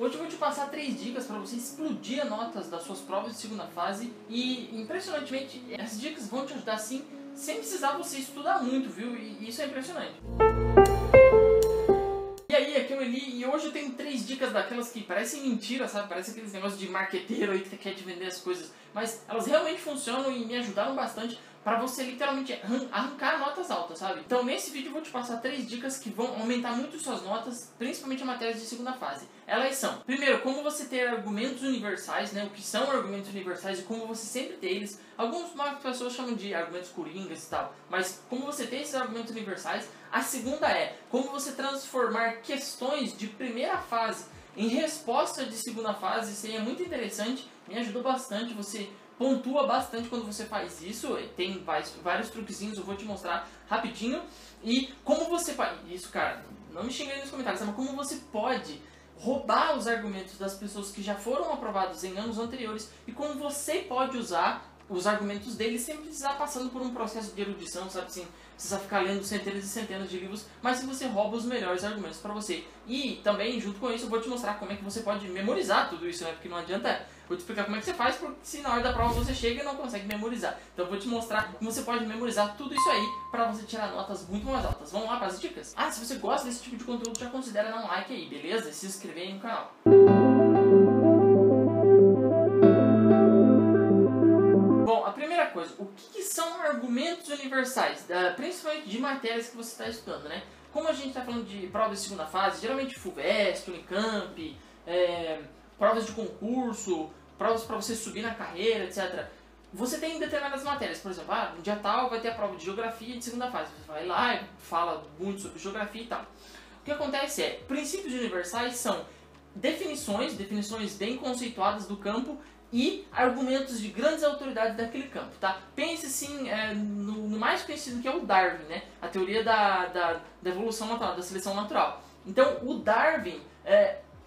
Hoje eu vou te passar 3 dicas para você explodir as notas das suas provas de segunda fase e, impressionantemente, essas dicas vão te ajudar sim, sem precisar você estudar muito, viu? E isso é impressionante. E aí, aqui é o Eli e hoje eu tenho 3 dicas daquelas que parecem mentira, sabe? Parece aqueles negócios de marqueteiro aí que quer te vender as coisas, mas elas realmente funcionam e me ajudaram bastante para você literalmente arrancar notas altas, sabe? Então nesse vídeo eu vou te passar 3 dicas que vão aumentar muito suas notas, principalmente em matérias de segunda fase. Elas são, primeiro, como você ter argumentos universais, né? O que são argumentos universais e como você sempre ter eles. Algumas pessoas chamam de argumentos coringas e tal, mas como você ter esses argumentos universais. A segunda é, como você transformar questões de primeira fase em resposta de segunda fase. Isso aí é muito interessante, me ajudou bastante, você pontua bastante quando você faz isso, tem vários truquezinhos, eu vou te mostrar rapidinho. E como você faz isso, cara, não me xingue aí nos comentários, mas como você pode roubar os argumentos das pessoas que já foram aprovados em anos anteriores e como você pode usar os argumentos deles sem precisar passando por um processo de erudição, sabe assim, precisa ficar lendo centenas e centenas de livros, mas se você rouba os melhores argumentos para você. E também, junto com isso, eu vou te mostrar como é que você pode memorizar tudo isso, né, porque não adianta, vou te explicar como é que você faz, porque se na hora da prova você chega e não consegue memorizar. Então eu vou te mostrar como você pode memorizar tudo isso aí para você tirar notas muito mais altas. Vamos lá para as dicas? Ah, se você gosta desse tipo de conteúdo, já considera dar um like aí, beleza? E se inscrever aí no canal. Bom, a primeira coisa, o que são argumentos universais, principalmente de matérias que você está estudando, né? Como a gente está falando de provas de segunda fase, geralmente FUVEST, Unicamp, provas de concurso, provas para você subir na carreira, etc. Você tem determinadas matérias, por exemplo, no dia tal vai ter a prova de geografia de segunda fase. Você vai lá e fala muito sobre geografia e tal. O que acontece é, princípios universais são definições bem conceituadas do campo e argumentos de grandes autoridades daquele campo, tá? Pense assim no mais conhecido, que é o Darwin, né? A teoria da evolução natural, da seleção natural. Então, o Darwin,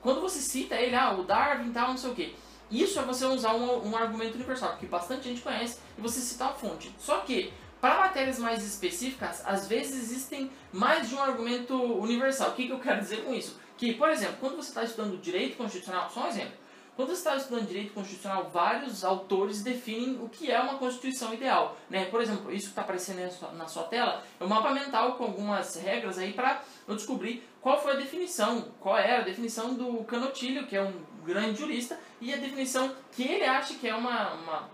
quando você cita ele, o Darwin tal, não sei o que, isso é você usar um argumento universal, porque bastante gente conhece, e você citar a fonte. Só que, para matérias mais específicas, às vezes existem mais de um argumento universal. O que eu quero dizer com isso? Que, por exemplo, quando você está estudando direito constitucional, só um exemplo, quando você está estudando direito constitucional, vários autores definem o que é uma constituição ideal, né? Por exemplo, isso que está aparecendo na sua tela é um mapa mental com algumas regras aí para eu descobrir qual foi a definição, qual era a definição do Canotilho, que é um grande jurista, e a definição que ele acha que é uma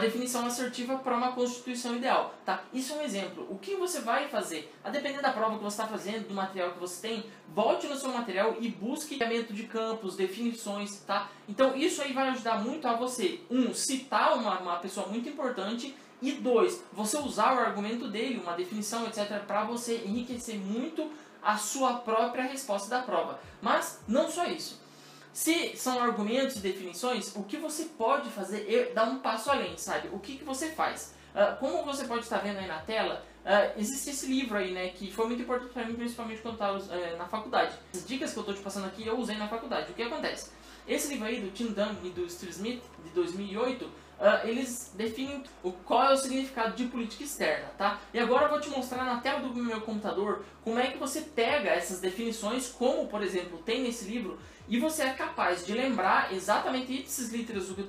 definição assertiva para uma constituição ideal, tá? Isso é um exemplo. O que você vai fazer? A depender da prova que você está fazendo, do material que você tem, volte no seu material e busque mapeamento de campos, definições, tá? Então isso aí vai ajudar muito a você, citar uma pessoa muito importante, e 2, você usar o argumento dele, uma definição, etc, para você enriquecer muito a sua própria resposta da prova. Mas não só isso. Se são argumentos e definições, o que você pode fazer é dar um passo além, sabe? O que você faz? Como você pode estar vendo aí na tela, existe esse livro aí, né, que foi muito importante para mim, principalmente quando eu estava na faculdade. As dicas que eu estou te passando aqui eu usei na faculdade. O que acontece? Esse livro aí do Tim Dunn e do Steve Smith, de 2008, eles definem qual é o significado de política externa, tá? E agora eu vou te mostrar na tela do meu computador como é que você pega essas definições, como, por exemplo, tem nesse livro, e você é capaz de lembrar exatamente ipsis literis do que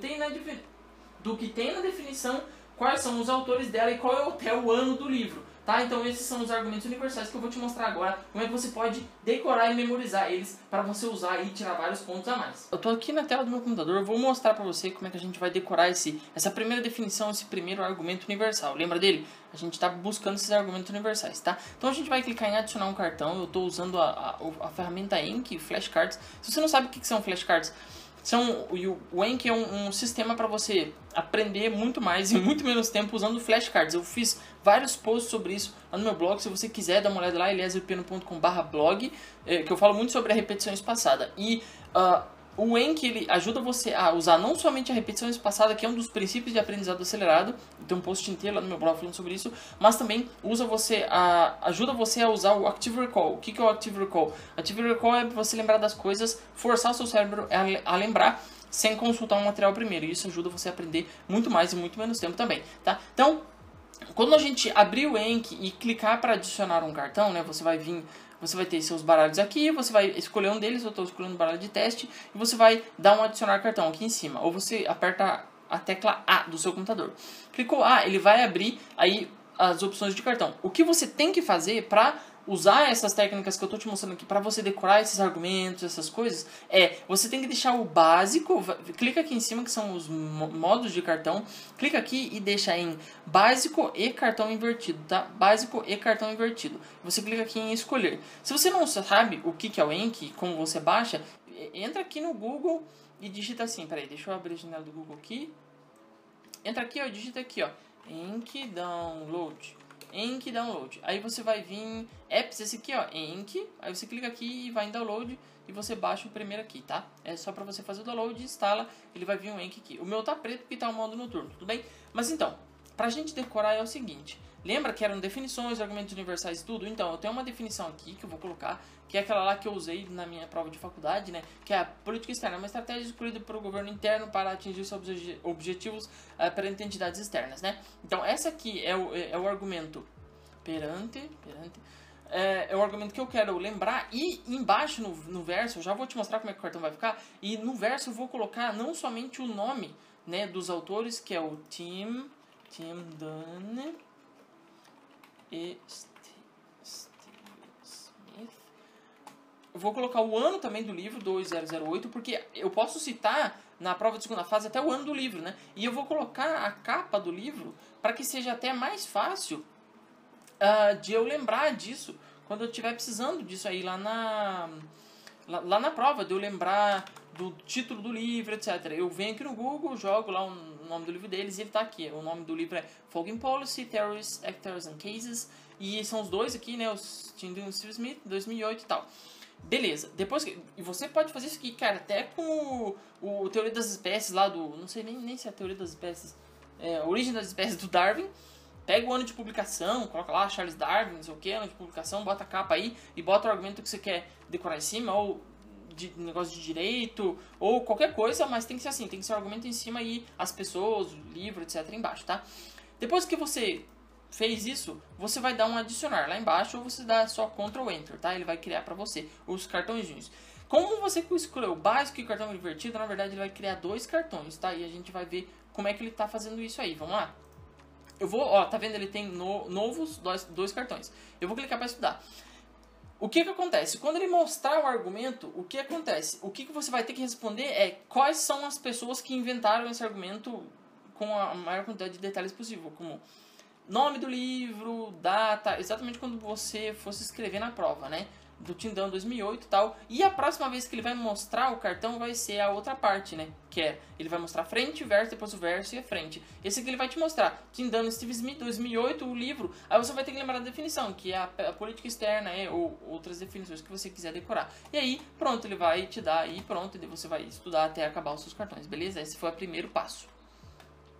tem na definição, quais são os autores dela e qual é até o ano do livro, tá? Então esses são os argumentos universais que eu vou te mostrar agora, como é que você pode decorar e memorizar eles para você usar e tirar vários pontos a mais. Eu tô aqui na tela do meu computador, eu vou mostrar para você como é que a gente vai decorar essa primeira definição, esse primeiro argumento universal. Lembra dele? A gente está buscando esses argumentos universais, tá? Então a gente vai clicar em adicionar um cartão. Eu estou usando a ferramenta Enki, flashcards. Se você não sabe o que são flashcards, o Enki é um sistema para você aprender muito mais em muito menos tempo usando flashcards. Eu fiz vários posts sobre isso lá no meu blog. Se você quiser dar uma olhada lá, elieserpino.com/blog, que eu falo muito sobre a repetição espaçada. E o Enki, ele ajuda você a usar não somente a repetição espaçada, que é um dos princípios de aprendizado acelerado, tem um post inteiro lá no meu blog falando sobre isso, mas também ajuda você a usar o Active Recall. O que é o Active Recall? Active Recall é você lembrar das coisas, forçar o seu cérebro a lembrar sem consultar um material primeiro, e isso ajuda você a aprender muito mais em muito menos tempo também, tá? Então, quando a gente abrir o Enki e clicar para adicionar um cartão, né, você vai vir você vai ter seus baralhos aqui, você vai escolher um deles, eu estou escolhendo o baralho de teste, e você vai dar um adicionar cartão aqui em cima, ou você aperta a tecla A do seu computador. Clicou A, ele vai abrir aí as opções de cartão. O que você tem que fazer para usar essas técnicas que eu estou te mostrando aqui, para você decorar esses argumentos, essas coisas, você tem que deixar o básico, clica aqui em cima que são os modos de cartão, clica aqui e deixa em básico e cartão invertido, tá? Básico e cartão invertido. Você clica aqui em escolher. Se você não sabe o que é o Enki, como você baixa, entra aqui no Google e digita assim, peraí, deixa eu abrir a janela do Google aqui. Entra aqui, ó, digita aqui, ó, Enki Download. Enki Download. Aí você vai vir apps, esse aqui, ó, Enki. Aí você clica aqui e vai em download e você baixa o primeiro aqui, tá? É só pra você fazer o download, instala, ele vai vir um Enki aqui. O meu tá preto porque tá o modo noturno, tudo bem? Mas então, pra gente decorar é o seguinte. Lembra que eram definições, argumentos universais e tudo? Então, eu tenho uma definição aqui que eu vou colocar, que é aquela lá que eu usei na minha prova de faculdade, né? Que é a política externa, uma estratégia escolhida pelo governo interno para atingir seus objetivos perante entidades externas, né? Então, essa aqui é o argumento é o argumento que eu quero lembrar, e embaixo no verso, eu já vou te mostrar como é que o cartão vai ficar, e no verso eu vou colocar não somente o nome, né, dos autores, que é o Tim Dunn e Steve Smith. Eu vou colocar o ano também do livro, 2008, porque eu posso citar na prova de segunda fase até o ano do livro, né? E eu vou colocar a capa do livro para que seja até mais fácil de eu lembrar disso quando eu estiver precisando disso aí lá na prova, de eu lembrar do título do livro, etc. Eu venho aqui no Google, jogo lá o nome do livro deles e ele está aqui. O nome do livro é Foreign Policy, Terrorist Actors and Cases. E são os dois aqui, né? Os Tim Dunn e Steve Smith, 2008 e tal. Beleza. Depois e você pode fazer isso aqui, cara, até com o Teoria das Espécies lá do... Não sei nem se é a Teoria das Espécies. A Origem das Espécies do Darwin. Pega o ano de publicação, coloca lá Charles Darwin, não sei o que, ano de publicação, bota a capa aí e bota o argumento que você quer decorar em cima, ou de negócio de direito, ou qualquer coisa, mas tem que ser assim, tem que ser o argumento em cima e as pessoas, o livro, etc. embaixo, tá? Depois que você fez isso, você vai dar um adicionar lá embaixo, ou você dá só Ctrl Enter, tá? Ele vai criar pra você os cartõezinhos. Como você escolheu o básico e o cartão invertido, na verdade ele vai criar dois cartões, tá? E a gente vai ver como é que ele tá fazendo isso aí, vamos lá? Eu vou, ó, tá vendo? Ele tem novos dois cartões. Eu vou clicar para estudar. O que acontece? Quando ele mostrar o argumento, o que acontece? O que você vai ter que responder é quais são as pessoas que inventaram esse argumento com a maior quantidade de detalhes possível, como nome do livro, data, exatamente quando você fosse escrever na prova, né? Do Tim Dunn 2008 e tal. E a próxima vez que ele vai mostrar o cartão vai ser a outra parte, né? Que é, ele vai mostrar frente, verso, depois o verso e a frente. Esse aqui ele vai te mostrar Tim Dunn, Steve Smith, 2008, o livro. Aí você vai ter que lembrar da definição, que é a política externa, ou outras definições que você quiser decorar. E aí, pronto, ele vai te dar e pronto, e você vai estudar até acabar os seus cartões, beleza? Esse foi o primeiro passo.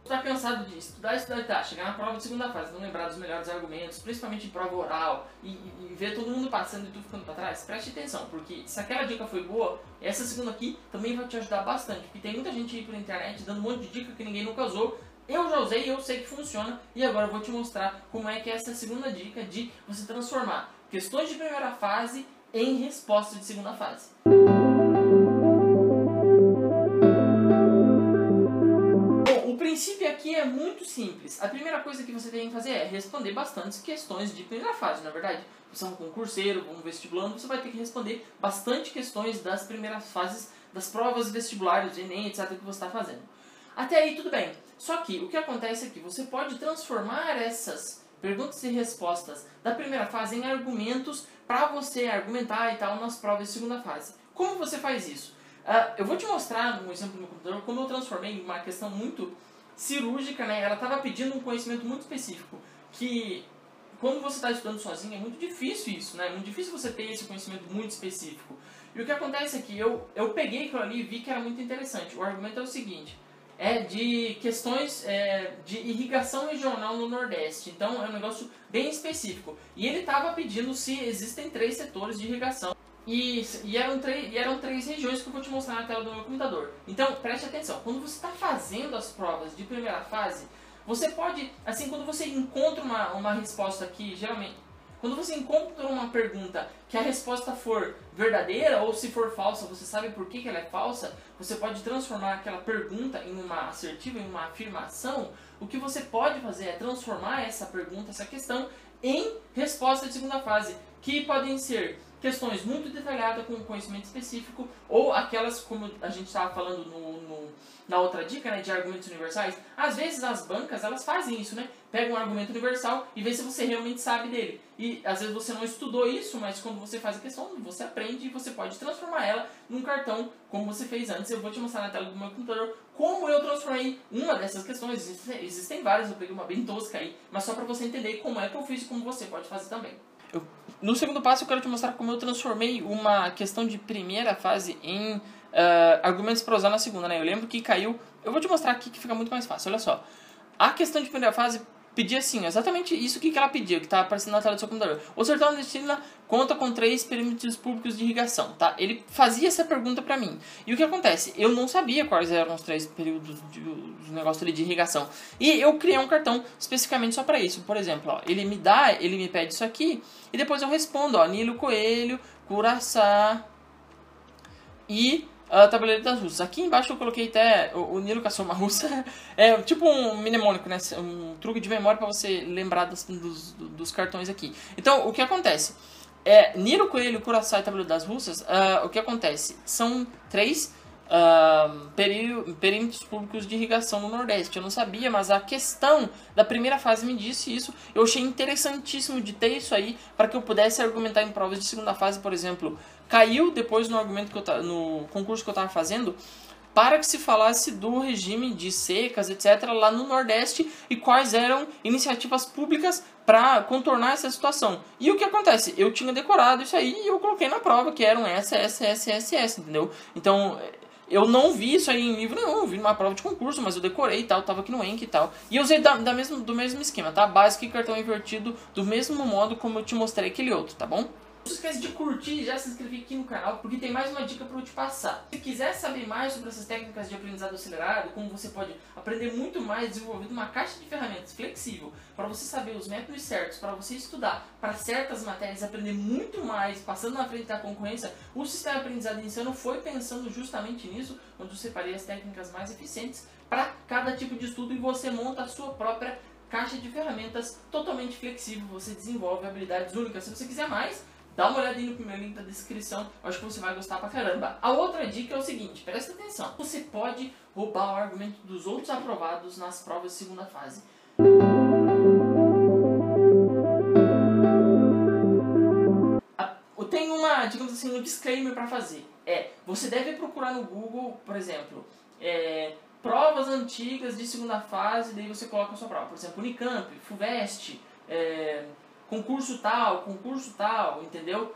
Tá cansado de estudar, tá, chegar na prova de segunda fase, não lembrar dos melhores argumentos, principalmente em prova oral, e ver todo mundo passando e tu ficando pra trás? Preste atenção, porque se aquela dica foi boa, essa segunda aqui também vai te ajudar bastante, porque tem muita gente aí pela internet dando um monte de dica que ninguém nunca usou. Eu já usei, eu sei que funciona, e agora eu vou te mostrar como é que é essa segunda dica de você transformar questões de primeira fase em respostas de segunda fase. O princípio aqui é muito simples. A primeira coisa que você tem que fazer é responder bastantes questões de primeira fase, na verdade. Você é um concurseiro, um vestibulando, você vai ter que responder bastante questões das primeiras fases das provas vestibulares, Enem, etc. que você está fazendo. Até aí tudo bem. Só que o que acontece é que você pode transformar essas perguntas e respostas da primeira fase em argumentos para você argumentar e tal nas provas de segunda fase. Como você faz isso? Eu vou te mostrar um exemplo no meu computador como eu transformei em uma questão muito cirúrgica, né? Ela estava pedindo um conhecimento muito específico, que quando você está estudando sozinho é muito difícil isso, né? É muito difícil você ter esse conhecimento muito específico. E o que acontece é que eu peguei aquilo ali e vi que era muito interessante. O argumento é o seguinte, é de questões de irrigação regional no Nordeste. Então é um negócio bem específico. E ele estava pedindo se existem 3 setores de irrigação. E eram 3 regiões que eu vou te mostrar na tela do meu computador. Então, preste atenção. Quando você está fazendo as provas de primeira fase, você pode, assim, quando você encontra uma resposta aqui, geralmente... Quando você encontra uma pergunta que a resposta for verdadeira ou se for falsa, você sabe por que ela é falsa, você pode transformar aquela pergunta em uma assertiva, em uma afirmação. O que você pode fazer é transformar essa pergunta, essa questão, em resposta de segunda fase, que podem ser questões muito detalhadas com conhecimento específico ou aquelas, como a gente estava falando na outra dica, né, de argumentos universais. Às vezes as bancas, elas fazem isso, né? Pega um argumento universal e vê se você realmente sabe dele. E às vezes você não estudou isso, mas quando você faz a questão, você aprende e você pode transformar ela num cartão, como você fez antes. Eu vou te mostrar na tela do meu computador como eu transformei uma dessas questões. Existem várias, eu peguei uma bem tosca aí, mas só para você entender como é que eu fiz e como você pode fazer também. No segundo passo eu quero te mostrar como eu transformei uma questão de primeira fase em argumentos para usar na segunda, né? Eu lembro que caiu... Eu vou te mostrar aqui que fica muito mais fácil, olha só. A questão de primeira fase pedia assim, exatamente isso que ela pediu, que está aparecendo na tela do seu computador. O sertão nordestino conta com 3 perímetros públicos de irrigação, tá? Ele fazia essa pergunta para mim. E o que acontece? Eu não sabia quais eram os 3 períodos do negócio ali de irrigação. E eu criei um cartão especificamente só para isso. Por exemplo, ó, ele me pede isso aqui, e depois eu respondo, ó, Nilo Coelho, Curaçá e... Tabuleiro das Russas. Aqui embaixo eu coloquei até o Nilo caçou uma russa. É tipo um mnemônico, né? Um truque de memória para você lembrar dos cartões aqui. Então, o que acontece? Nilo Coelho, Curaçá e Tabuleiro das Russas, o que acontece? São 3 perímetros públicos de irrigação no Nordeste. Eu não sabia, mas a questão da primeira fase me disse isso. Eu achei interessantíssimo de ter isso aí para que eu pudesse argumentar em provas de segunda fase, por exemplo. Caiu depois no argumento no concurso que eu estava fazendo para que se falasse do regime de secas, etc., lá no Nordeste e quais eram iniciativas públicas para contornar essa situação. E o que acontece? Eu tinha decorado isso aí e eu coloquei na prova que eram essa, entendeu? Então... eu não vi isso aí em livro nenhum, eu vi numa prova de concurso, mas eu decorei e tal, tava aqui no Enki e tal. E eu usei do mesmo esquema, tá? Básico e cartão invertido, do mesmo modo como eu te mostrei aquele outro, tá bom? Não se esquece de curtir e já se inscrever aqui no canal, porque tem mais uma dica para eu te passar. Se quiser saber mais sobre essas técnicas de aprendizado acelerado, como você pode aprender muito mais desenvolvendo uma caixa de ferramentas flexível, para você saber os métodos certos, para você estudar para certas matérias, aprender muito mais, passando na frente da concorrência, o sistema de aprendizado insano foi pensando justamente nisso, onde eu separei as técnicas mais eficientes para cada tipo de estudo e você monta a sua própria caixa de ferramentas totalmente flexível, você desenvolve habilidades únicas. Se você quiser mais, dá uma olhadinha no primeiro link da descrição, eu acho que você vai gostar pra caramba. A outra dica é o seguinte, presta atenção. Você pode roubar o argumento dos outros aprovados nas provas de segunda fase. Tem uma, digamos assim, um disclaimer pra fazer. Você deve procurar no Google, por exemplo, provas antigas de segunda fase, daí você coloca a sua prova. Por exemplo, Unicamp, FUVEST, concurso tal, entendeu?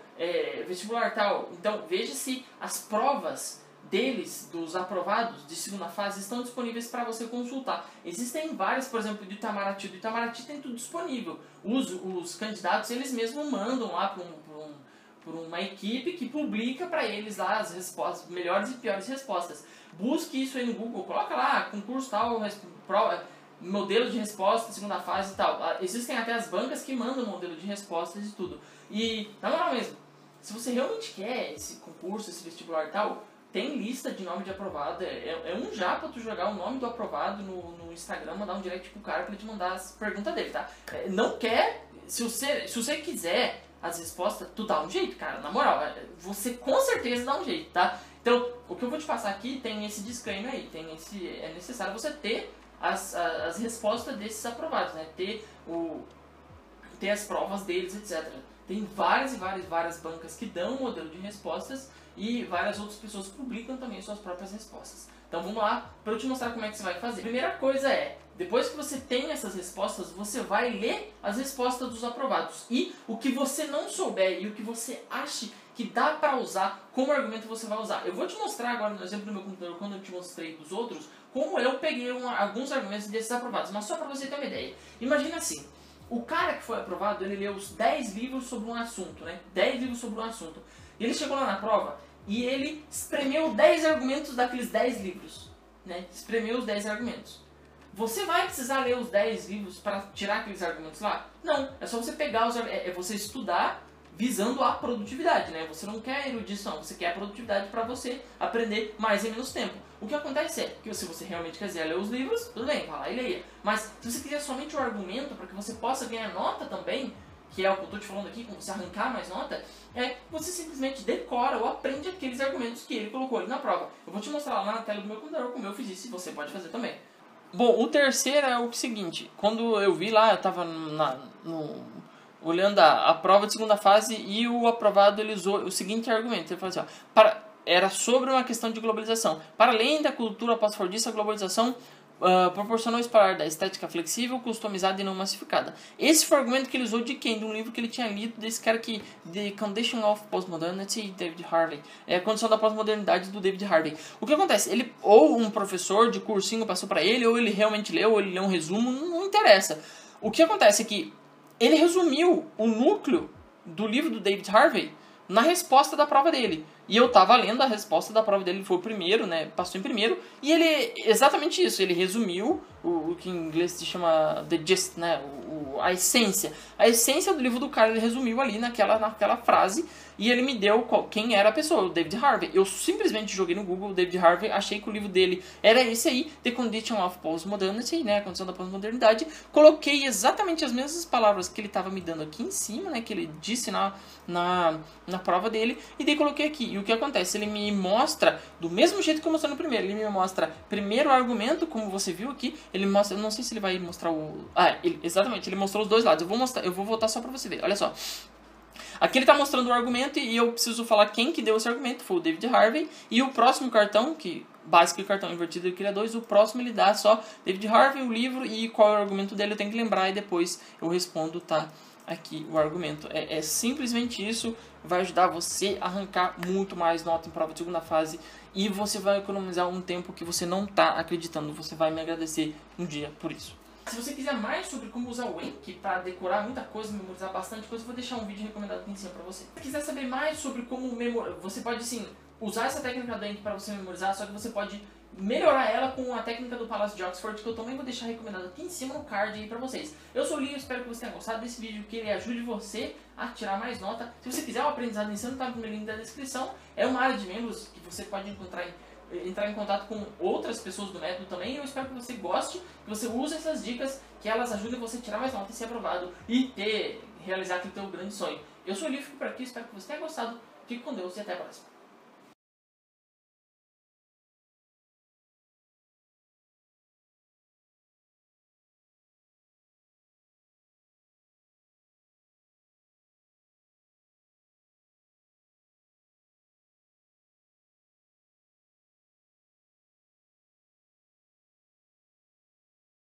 Vestibular tal. Então, veja se as provas deles, dos aprovados de segunda fase, estão disponíveis para você consultar. Existem várias, por exemplo, do Itamaraty. Do Itamaraty tem tudo disponível. Os candidatos, eles mesmos mandam lá por uma equipe que publica para eles lá as respostas, melhores e piores respostas. Busque isso aí no Google, coloca lá, concurso tal, modelo de resposta, segunda fase e tal. Existem até as bancas que mandam modelo de respostas e tudo. E, na moral mesmo, se você realmente quer esse concurso, esse vestibular e tal, tem lista de nome de aprovado. É um japa tu jogar o nome do aprovado no Instagram, mandar um direct pro cara pra ele te mandar as perguntas dele, tá? Não quer, se você quiser as respostas, tu dá um jeito, cara, na moral. Você com certeza dá um jeito, tá? Então, o que eu vou te passar aqui tem esse disclaimer aí, é necessário você ter as respostas desses aprovados, né? Ter as provas deles, etc. Tem várias bancas que dão um modelo de respostas e várias outras pessoas publicam também suas próprias respostas. Então vamos lá para eu te mostrar como é que você vai fazer. Primeira coisa depois que você tem essas respostas, você vai ler as respostas dos aprovados. E o que você não souber e o que você acha que dá para usar, como argumento você vai usar. Eu vou te mostrar agora no exemplo do meu computador, quando eu te mostrei dos outros, como eu peguei alguns argumentos desses aprovados. Mas só para você ter uma ideia. Imagina assim, o cara que foi aprovado, ele leu os 10 livros sobre um assunto, né? 10 livros sobre um assunto. E ele chegou lá na prova e ele espremeu 10 argumentos daqueles 10 livros, né? Espremeu os 10 argumentos. Você vai precisar ler os 10 livros para tirar aqueles argumentos lá? Não, é só você pegar é você estudar visando a produtividade, né? Você não quer erudição, você quer a produtividade para você aprender mais em menos tempo. O que acontece é que se você realmente quiser ler os livros, tudo bem, vá lá e leia. Mas se você quiser somente o argumento para que você possa ganhar nota também, que é o que eu estou te falando aqui, como você arrancar mais nota, você simplesmente decora ou aprende aqueles argumentos que ele colocou ali na prova. Eu vou te mostrar lá na tela do meu computador como eu fiz isso e você pode fazer também. Bom, o terceiro é o seguinte, quando eu vi lá, eu estava olhando a prova de segunda fase e o aprovado ele usou o seguinte argumento, ele falou assim, ó, era sobre uma questão de globalização. Para além da cultura pós-fordista, a globalização proporcionou explorar da estética flexível, customizada e não massificada. Esse foi o argumento que ele usou de quem? De um livro que ele tinha lido desse cara aqui, The Condition of Postmodernity, David Harvey. É a condição da pós-modernidade do David Harvey. O que acontece? Ele, ou um professor de cursinho passou para ele, ou ele realmente leu, ou ele leu um resumo, não interessa. O que acontece é que ele resumiu o núcleo do livro do David Harvey na resposta da prova dele. E eu tava lendo a resposta da prova dele, ele foi o primeiro, né? Passou em primeiro. E ele, exatamente isso, ele resumiu o que em inglês se chama the gist, né? A essência. A essência do livro do cara ele resumiu ali naquela frase. E ele me deu quem era a pessoa, o David Harvey. Eu simplesmente joguei no Google o David Harvey, achei que o livro dele era esse aí, The Condition of Postmodernity, né, a condição da pós-modernidade. Coloquei exatamente as mesmas palavras que ele estava me dando aqui em cima, né, que ele disse na prova dele, e daí coloquei aqui. E o que acontece? Ele me mostra, do mesmo jeito que eu mostrei no primeiro, ele me mostra primeiro o argumento, como você viu aqui, ele mostra, eu não sei se ele vai mostrar o... exatamente, ele mostrou os dois lados. Eu vou voltar só para você ver, olha só. Aqui ele está mostrando o argumento e eu preciso falar quem que deu esse argumento, foi o David Harvey. E o próximo cartão, que básico e cartão invertido ele cria 2, o próximo ele dá só David Harvey, o livro e qual é o argumento dele, eu tenho que lembrar e depois eu respondo, tá? Aqui o argumento. É simplesmente isso, vai ajudar você a arrancar muito mais nota em prova de segunda fase e você vai economizar um tempo que você não está acreditando, você vai me agradecer um dia por isso. Se você quiser mais sobre como usar o Anki para decorar muita coisa, memorizar bastante coisa, eu vou deixar um vídeo recomendado aqui em cima para você. Se você quiser saber mais sobre como você pode sim usar essa técnica do Anki para você memorizar, só que você pode melhorar ela com a técnica do Palácio de Oxford, que eu também vou deixar recomendado aqui em cima no card aí para vocês. Eu sou o Linho, espero que você tenha gostado desse vídeo, que ele ajude você a tirar mais nota. Se você quiser o aprendizado insano, tá no link da descrição. É uma área de membros que você pode entrar em contato com outras pessoas do método também. Eu espero que você goste, que você use essas dicas, que elas ajudem você a tirar mais nota e ser aprovado e realizar aquele teu grande sonho. Eu sou o Livio, fico por aqui, espero que você tenha gostado. Fique com Deus e até a próxima.